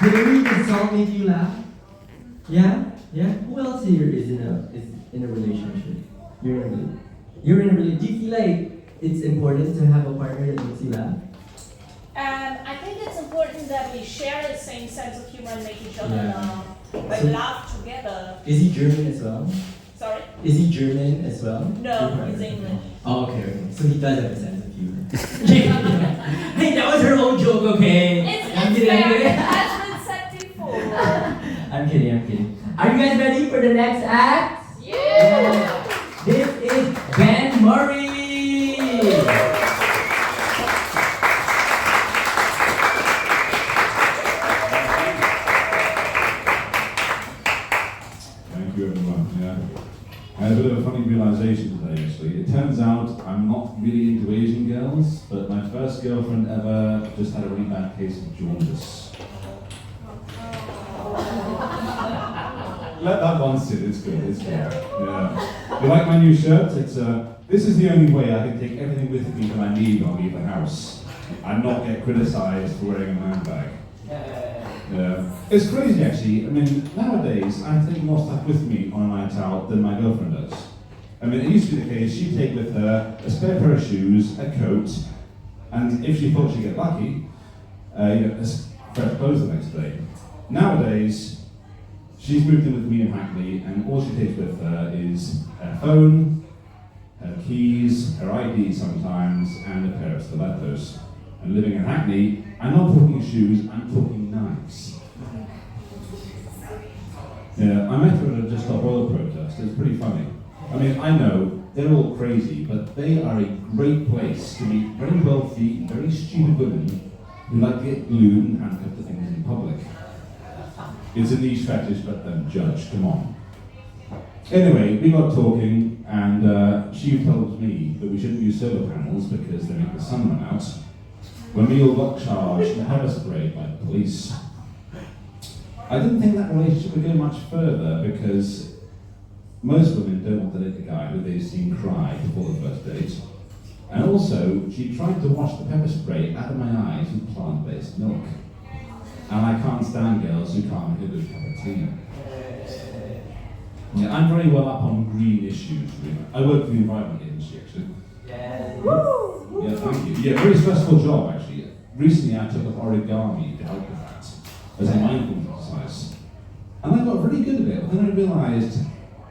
Maybe the song make you laugh? Yeah? Yeah? Who else here is in a relationship? You're in a relationship. Do you feel like it's important to have a partner that makes you laugh? I think it's important that we share the same sense of humor and make each other laugh. Like So- laugh together. Is he German as well? Sorry? Is he German as well? No, he's English. Oh, okay. So he does have a sense of humor. Hey, that was her own joke, okay? I'm It's kidding, I'm fair. kidding. It has been said before. I'm kidding. Are you guys ready for the next act? Yeah. This is Ben Murray! Thank you, everyone. Yeah. I had a bit of a funny realization today, actually. It turns out I'm not really into Asian girls, but my first girlfriend ever just had a really bad case of jaundice. Let that one sit, it's good, it's good. Yeah. You like my new shirt? This is the only way I can take everything with me that I need when I leave the house and not get criticized for wearing a handbag. Yeah. It's crazy actually. I mean, nowadays I take more stuff with me on a night out than my girlfriend does. I mean, it used to be the case, she'd take with her a spare pair of shoes, a coat, and if she thought she'd get lucky, fresh clothes the next day. Nowadays, she's moved in with me in Hackney, and all she takes with her is her phone, her keys, her ID sometimes, and a pair of stilettos. And living in Hackney, I'm not talking shoes, I'm talking knives. Yeah, I met her at a Just Stop Oil protest. It's pretty funny. I mean, I know they're all crazy, but they are a great place to meet very wealthy, very stupid women who like to get glued and handcuffed to things in public. It's a niche fetish, let them judge, come on. Anyway, we got talking, and she told me that we shouldn't use solar panels because they make the sun run out. When we all got charged and pepper sprayed by the police. I didn't think that relationship would go much further because most women don't want to date a guy who they've seen cry before the first date. And also, she tried to wash the pepper spray out of my eyes with plant-based milk. And I can't stand girls who can't make a good cup of tea. Yeah, I'm very well up on green issues, really. I work for the environment agency, actually. Yeah, thank you. Yeah, very stressful job, actually. Recently, I took up origami to help with that, as a mindfulness exercise. And I got really good at it, but then I realised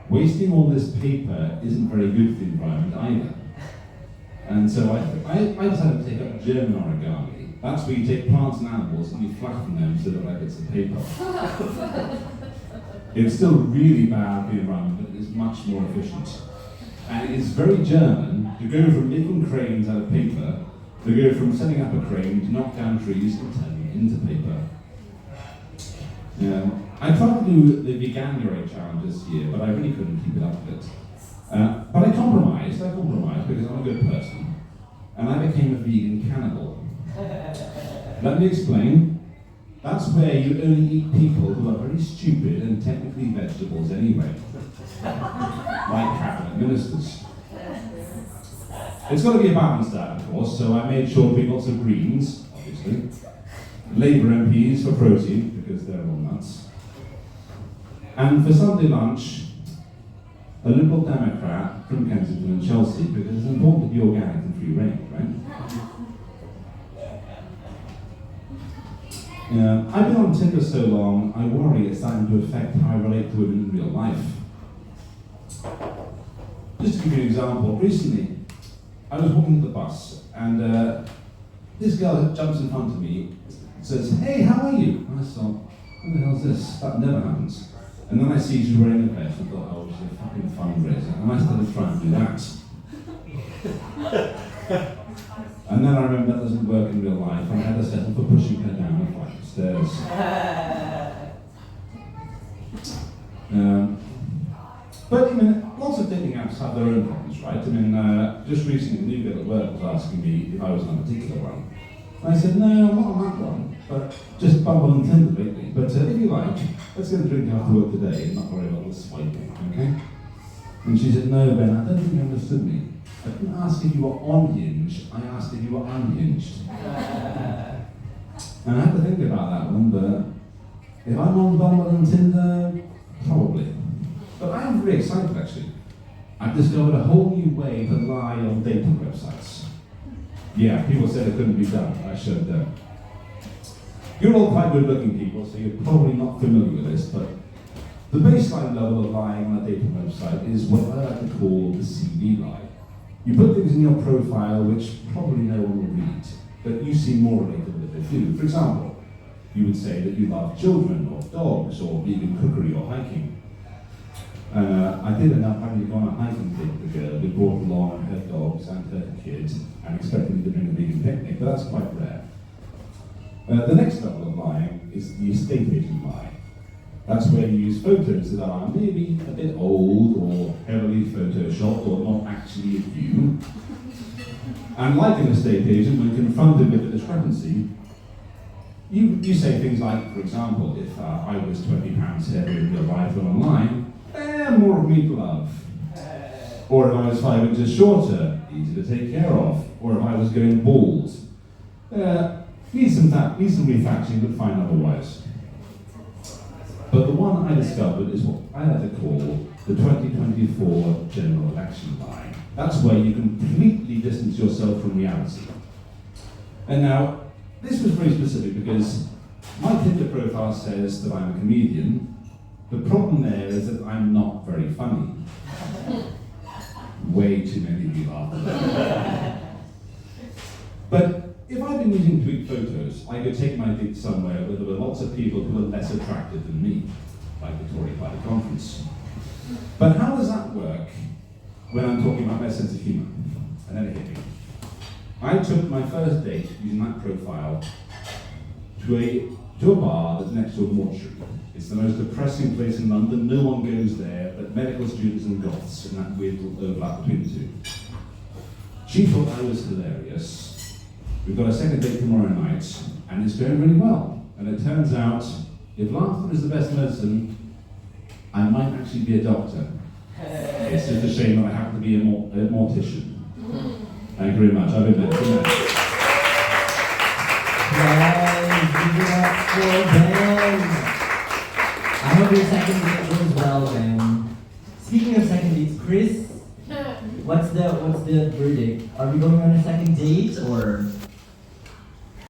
wasting all this paper isn't very good for the environment either. And so I decided to take up German origami. That's where you take plants and animals and you flatten them so that like it's a paper. It's still really bad for the environment, but it is much more efficient. And it is very German to go from making cranes out of paper to go from setting up a crane to knock down trees and turning it into paper. I tried to do the Veganuary challenge this year, but I really couldn't keep it up with it. But I compromised because I'm a good person, and I became a vegan cannibal. Let me explain. That's where you only eat people who are very stupid and technically vegetables anyway. Like cabinet ministers. It's got to be a balanced diet, of course, so I made sure to eat lots of greens, obviously. Labour MPs for protein, because they're all nuts. And for Sunday lunch, a Liberal Democrat from Kensington and Chelsea, because it's important to be organic and free range, right? I've been on Tinder so long, I worry it's starting to affect how I relate to women in real life. Just to give you an example, recently I was walking to the bus and this girl jumps in front of me, says, "Hey, how are you?" And I thought, what the hell's this? That never happens. And then I see she's wearing a vest and thought, oh, she's a fucking fundraiser. And I started trying to do that. And then I remember that doesn't work in real life, and I had to settle for pushing her down a flight of stairs. But I mean, lots of dating apps have their own problems, right? I mean, just recently, the new girl at work was asking me if I was on a particular one. And I said, no, I'm not on that one, but just bumble on Tinder lately. But if you like, let's get a drink after work today and not worry about the swiping, okay? And she said, no, Ben, I don't think you understood me. I didn't ask if you were on Hinge, I asked if you were unhinged. And I had to think about that one, but If I'm on Bumble and Tinder, probably. But I am very excited actually. I've discovered a whole new way to lie on dating websites. Yeah, people said it couldn't be done. I showed them. You're all quite good looking people, so you're probably not familiar with this, but the baseline level of lying on a dating website is what I like to call the CV lie. You put things in your profile which probably no one will read, but you seem more relatable if they do. For example, you would say that you love children, or dogs, or vegan cookery, or hiking. I did end up having to go on a hiking date with a girl who brought along her dogs and her kids and expected me to bring a vegan picnic, but that's quite rare. The next level of lying is the estate agent lie. That's where you use photos that are maybe a bit old or heavily photoshopped or not actually of you. And like an estate agent, when confronted with a discrepancy, you say things like, for example, if I was £20 heavier in real life than online, more of me to love. Or if I was 5 inches shorter, easy to take care of. Or if I was going bald, need some refactoring, but fine otherwise. But the one I discovered is what I like to call the 2024 general election lie. That's where you completely distance yourself from reality. And now, this was very specific because my Tinder profile says that I'm a comedian. The problem there is that I'm not very funny. Way too many of you laugh. But if I'd been using tweet photos, I could take my date somewhere where there were lots of people who were less attractive than me, like the Tory Party conference. But how does that work when I'm talking about my sense of humour? And then it hit me. I took my first date using that profile to a bar that's next to a mortuary. It's the most depressing place in London. No one goes there but medical students and goths, and that weird little overlap between the two. She thought I was hilarious. We've got a second date tomorrow night, and it's going really well. And it turns out, if laughter is the best medicine, I might actually be a doctor. It's just a shame that I happen to be a mortician. Thank you very much. I've been there. Good night. Guys, give it up for Ben. I hope your second date goes well, Ben. Speaking of second dates, Chris, what's the verdict? Are we going on a second date or?